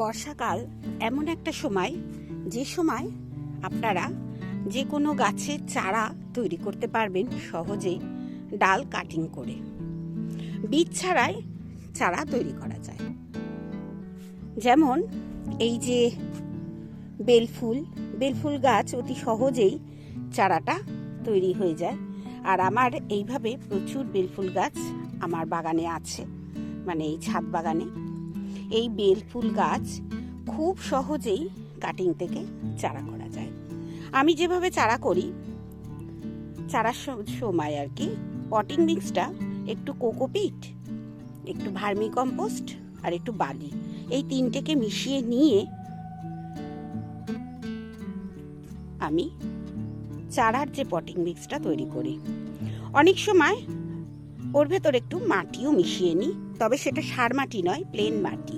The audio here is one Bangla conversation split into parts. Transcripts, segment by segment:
বর্ষাকাল এমন একটা সময় যে সময় আপনারা যে কোনো গাছের চারা তৈরি করতে পারবেন সহজেই ডাল কাটিং করে। বীজ ছাড়াই চারা তৈরি করা যায়। যেমন এই যে বেলফুল গাছ অতি সহজেই চারাটা তৈরি হয়ে যায়। আর আমার এইভাবে প্রচুর বেলফুল গাছ আমার বাগানে আছে, মানে এই ছাদ বাগানে। এই বেলফুল গাছ খুব সহজেই কাটিং থেকে চারা করা যায়। আমি যেভাবে চারা করি, চারার সময় আর কি পটিং মিক্সটা একটু কোকোপিট, একটু ভার্মি কম্পোস্ট আর একটু বালি, এই তিনটেকে মিশিয়ে নিয়ে আমি চারার যে পটিং মিক্সটা তৈরি করি। অনেক সময় ওর ভেতর একটু মাটিও মিশিয়ে নিই, তবে সেটা সার মাটি নয়, প্লেন মাটি।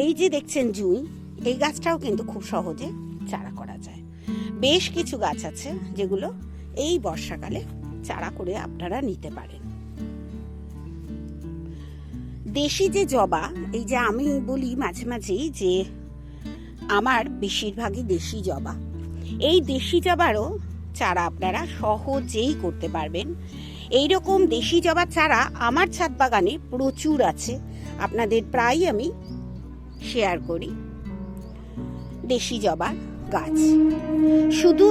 এই যে দেখছেন জুঁই, এই গাছটাও কিন্তু খুব সহজে চারা করা যায়। বেশ কিছু গাছ আছে যেগুলো এই বর্ষাকালে চারা করে আপনারা নিতে পারেন। দেশি যে জবা, এই যে আমি বলি মাঝে মাঝেই যে আমার বেশিরভাগই দেশি জবা, এই দেশি জবারও চারা আপনারা সহজেই করতে পারবেন। এইরকম দেশি জবার চারা আমার ছাদ বাগানে প্রচুর আছে, আপনাদের প্রায় আমি শেয়ার করি। দেশি জবার গাছ, শুধু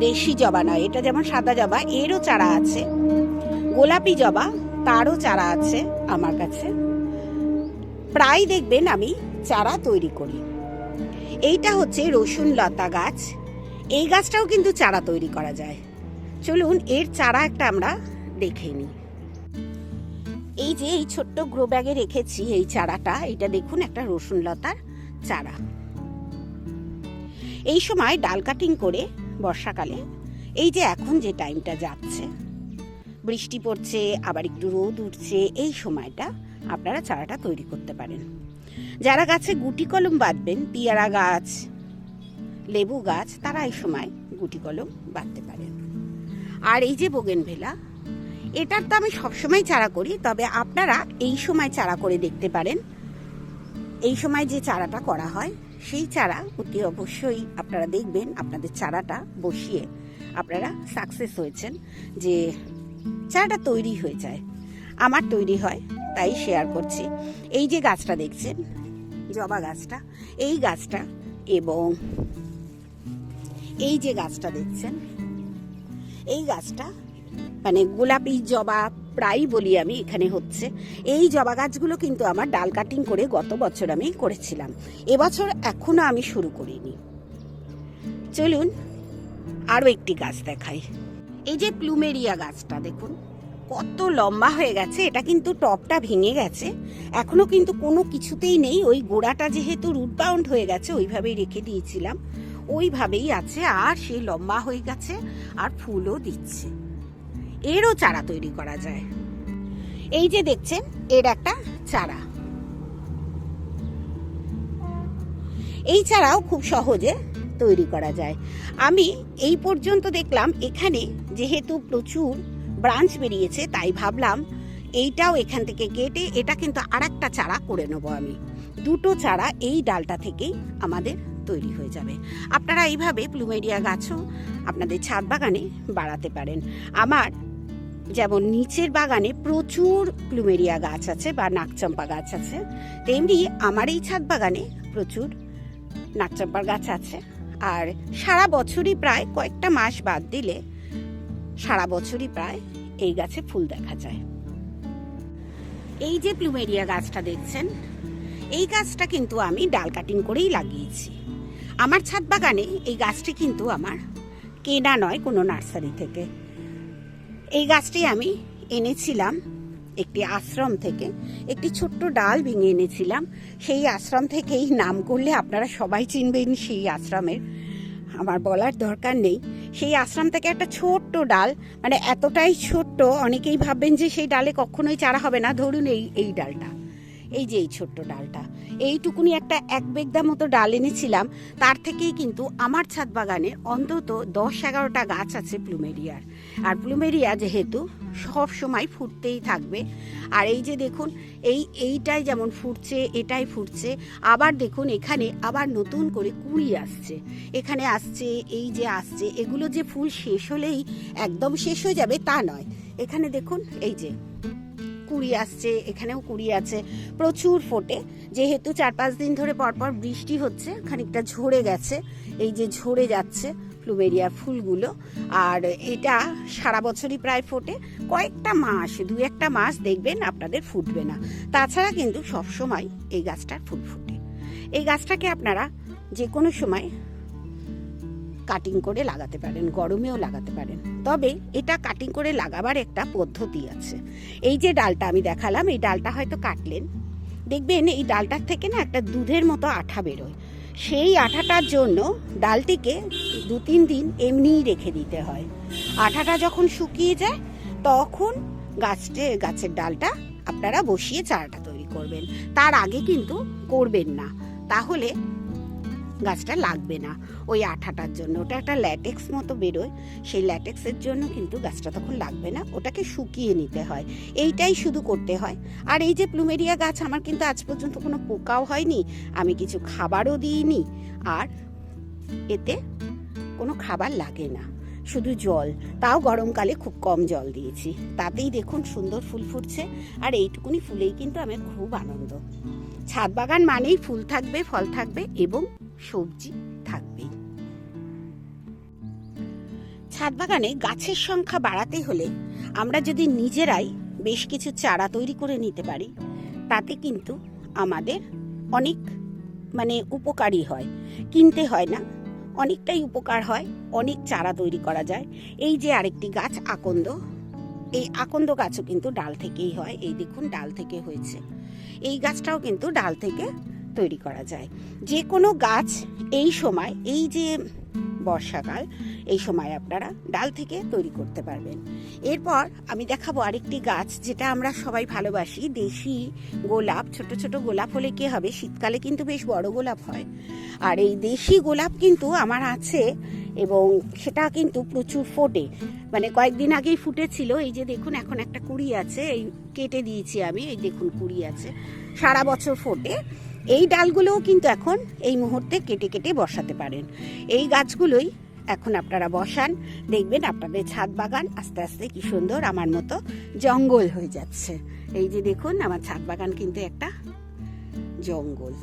দেশি জবা নয়, এটা যেমন সাদা জবা, এরও চারা আছে। গোলাপি জবা, তারও চারা আছে আমার কাছে। প্রায় দেখবেন আমি চারা তৈরি করি। এইটা হচ্ছে রসুন লতা গাছ, এই গাছটাও কিন্তু চারা তৈরি করা যায়। চলুন এর চারা একটা আমরা দেখে নিই। এই যে এই ছোট্ট গ্রো ব্যাগে রেখেছি এই চারাটা, এটা দেখুন একটা রসুন লতার চারা। এই সময় ডাল কাটিং করে বর্ষাকালে, এই যে এখন যে টাইমটা যাচ্ছে, বৃষ্টি পড়ছে আবার একটু রোদ উঠছে, এই সময়টা আপনারা চারাটা তৈরি করতে পারেন। যারা গাছে গুটি কলম বাঁধবেন, পেয়ারা গাছ, লেবু গাছ, তারা এই সময় গুটি কলম বাঁধতে পারেন। আর এই যে বোগেনভেলা, এটার তো আমি সবসময় চারা করি, তবে আপনারা এই সময় চারা করে দেখতে পারেন। এই সময় যে চারাটা করা হয় সেই চারা অতি অবশ্যই আপনারা দেখবেন আপনাদের চারাটা বসিয়ে আপনারা সাকসেস হয়েছেন, যে চারাটা তৈরি হয়ে যায়। আমার তৈরি হয়, তাই শেয়ার করছি। এই যে গাছটা দেখছেন, জবা গাছটা, এই গাছটা, এবং এই যে গাছটা দেখছেন, এই গাছটা মানে গোলাপি জবা প্রায় বলি আমি, এখানে হচ্ছে। এই জবা গাছগুলো কিন্তু আমার ডাল কাটিং করে গত বছর আমি করেছিলাম, এবছর এখনো আমি শুরু করিনি। চলুন আরও একটি গাছ দেখাই। এই যে প্লুমেরিয়া গাছটা দেখুন কত লম্বা হয়ে গেছে। এটা কিন্তু টপটা ভেঙে গেছে, এখনো কিন্তু কোনো কিছুতেই নেই। ওই গোড়াটা যেহেতু রুট বাউন্ড হয়ে গেছে, ওইভাবেই রেখে দিয়েছিলাম, ওইভাবেই আছে। আর সে লম্বা হয়ে গেছে আর ফুলও দিচ্ছে। এরও চারা তৈরি করা যায়। এই যে দেখছেন, এর একটা চারা, এই চারাও খুব সহজে তৈরি করা যায়। আমি এই পর্যন্ত দেখলাম, এখানে যেহেতু প্রচুর ব্রাঞ্চ বেরিয়েছে, তাই ভাবলাম এইটাও এখান থেকে কেটে এটা কিন্তু আর একটা চারা করে নেবো আমি। দুটো চারা এই ডালটা থেকেই আমাদের তৈরি হয়ে যাবে। আপনারা এইভাবে প্লুমেরিয়া গাছও আপনাদের ছাদ বাগানে বাড়াতে পারেন। আমার যেমন নিচের বাগানে প্রচুর প্লুমেরিয়া গাছ আছে বা নাকচম্পা গাছ আছে, তেমনি আমার এই ছাদ বাগানে প্রচুর নাকচম্পার গাছ আছে। আর সারা বছরই, প্রায় কয়েকটা মাস বাদ দিলে সারা বছরই প্রায় এই গাছে ফুল দেখা যায়। এই যে প্লুমেরিয়া গাছটা দেখছেন, এই গাছটা কিন্তু আমি ডাল কাটিং করেই লাগিয়েছি আমার ছাদ বাগানে। এই গাছটি কিন্তু আমার কেনা নয়, কোনো নার্সারি থেকে। এই গাছটি আমি এনেছিলাম একটি আশ্রম থেকে, একটি ছোট্ট ডাল ভেঙে এনেছিলাম। সেই আশ্রম থেকেই, নাম করলে আপনারা সবাই চিনবেন সেই আশ্রমের, আমার বলার দরকার নেই। সেই আশ্রম থেকে একটা ছোট্ট ডাল, মানে এতটাই ছোট্ট, অনেকেই ভাববেন যে সেই ডালে কখনোই চারা হবে না। ধরুন এই ডালটা, এই যে এই ছোট্ট ডালটা, এইটুকুনি একটা 1 বেগদা মতো ডাল এনেছিলাম। তার থেকেই কিন্তু আমার ছাদ বাগানে অন্তত 10-11টা গাছ আছে প্লুমেরিয়ার। আর প্লুমেরিয়া যেহেতু সব সময় ফুটতেই থাকবে। আর এই যে দেখুন এইটাই যেমন ফুটছে, এটাই ফুটছে, আবার দেখুন এখানে আবার নতুন করে কুঁড়ি আসছে, এখানে আসছে, এই যে আসছে, এগুলো যে ফুল শেষ হলেই একদম শেষ হয়ে যাবে তা নয়। এখানে দেখুন এই যে কুঁড়ি আসছে, এখানেও কুঁড়ি আছে, প্রচুর ফোটে। যেহেতু 4-5 দিন ধরে পরপর বৃষ্টি হচ্ছে, খানিকটা ঝরে গেছে, এই যে ঝরে যাচ্ছে প্লুমেরিয়ার ফুলগুলো। আর এটা সারা বছরই প্রায় ফোটে, কয়েকটা মাস, 2-1 মাস দেখবেন আপনাদের ফুটবে না, তাছাড়া কিন্তু সব সময় এই গাছটার ফুল ফোটে। এই গাছটাকে আপনারা যে কোনো সময় কাটিং করে লাগাতে পারেন, গরমেও লাগাতে পারেন, তবে এটা কাটিং করে লাগাবার একটা পদ্ধতি আছে। এই যে ডালটা আমি দেখালাম, এই ডালটা হয়তো কাটলেন, দেখবেন এই ডালটার থেকে না একটা দুধের মতো আঠা বেরোয়। সেই আঠাটার জন্য ডালটিকে 2-3 দিন এমনিই রেখে দিতে হয়। আঠাটা যখন শুকিয়ে যায় তখন গাছের ডালটা আপনারা বসিয়ে চারাটা তৈরি করবেন। তার আগে কিন্তু করবেন না, তাহলে গাছটা লাগবে না ওই আঠাটার জন্য। ওটা একটা ল্যাটেক্স মতো বেরোয়, সেই ল্যাটেক্সের জন্য কিন্তু গাছটা তখন লাগবে না, ওটাকে শুকিয়ে নিতে হয়, এইটাই শুধু করতে হয়। আর এই যে প্লুমেরিয়া গাছ আমার কিন্তু আজ পর্যন্ত কোনো পোকাও হয়নি, আমি কিছু খাবারও দিইনি, আর এতে কোনো খাবার লাগে না, শুধু জল, তাও গরমকালে খুব কম জল দিয়েছি, তাতেই দেখুন সুন্দর ফুল ফুটছে। আর এইটুকুনি ফুলেই কিন্তু আমার খুব আনন্দ। ছাদ বাগান মানেই ফুল থাকবে, ফল থাকবে এবং সবজি থাকবেই। ছাদ বাগানে গাছের সংখ্যা বাড়াতে হলে আমরা যদি নিজেরাই বেশ কিছু চারা তৈরি করে নিতে পারি, তাতে কিন্তু আমাদের অনেক উপকারী হয়, কিনতে হয় না, অনেকটাই উপকার হয়, অনেক চারা তৈরি করা যায়। এই যে আরেকটি গাছ আকন্দ, এই আকন্দ গাছও কিন্তু ডাল থেকেই হয়, এই দেখুন ডাল থেকে হয়েছে। এই গাছটাও কিন্তু ডাল থেকে তৈরি করা যায়। যে কোনো গাছ এই সময়, এই যে বর্ষাকাল, এই সময় আপনারা ডাল থেকে তৈরি করতে পারবেন। এরপর আমি দেখাবো আরেকটি গাছ যেটা আমরা সবাই ভালোবাসি, দেশি গোলাপ। ছোট ছোট গোলাপ হলে কি হবে, শীতকালে কিন্তু বেশ বড় গোলাপ হয়। আর এই দেশি গোলাপ কিন্তু আমার আছে এবং সেটা কিন্তু প্রচুর ফোটে, কয়েকদিন আগেই ফুটেছিল। এই যে দেখুন এখন একটা কুঁড়ি আছে, এই কেটে দিয়েছি আমি, এই দেখুন কুঁড়ি আছে, সারা বছর ফোটে। এই ডালগুলোও কিন্তু এখন এই মুহূর্তে কেটে কেটে বসাতে পারেন। এই গাছগুলোই এখন আপনারা বসান, দেখবেন আপনাদের ছাদ বাগান আস্তে আস্তে কি সুন্দর আমার মতো জঙ্গল হয়ে যাচ্ছে। এই যে দেখুন আমার ছাদ বাগান কিন্তু একটা জঙ্গল।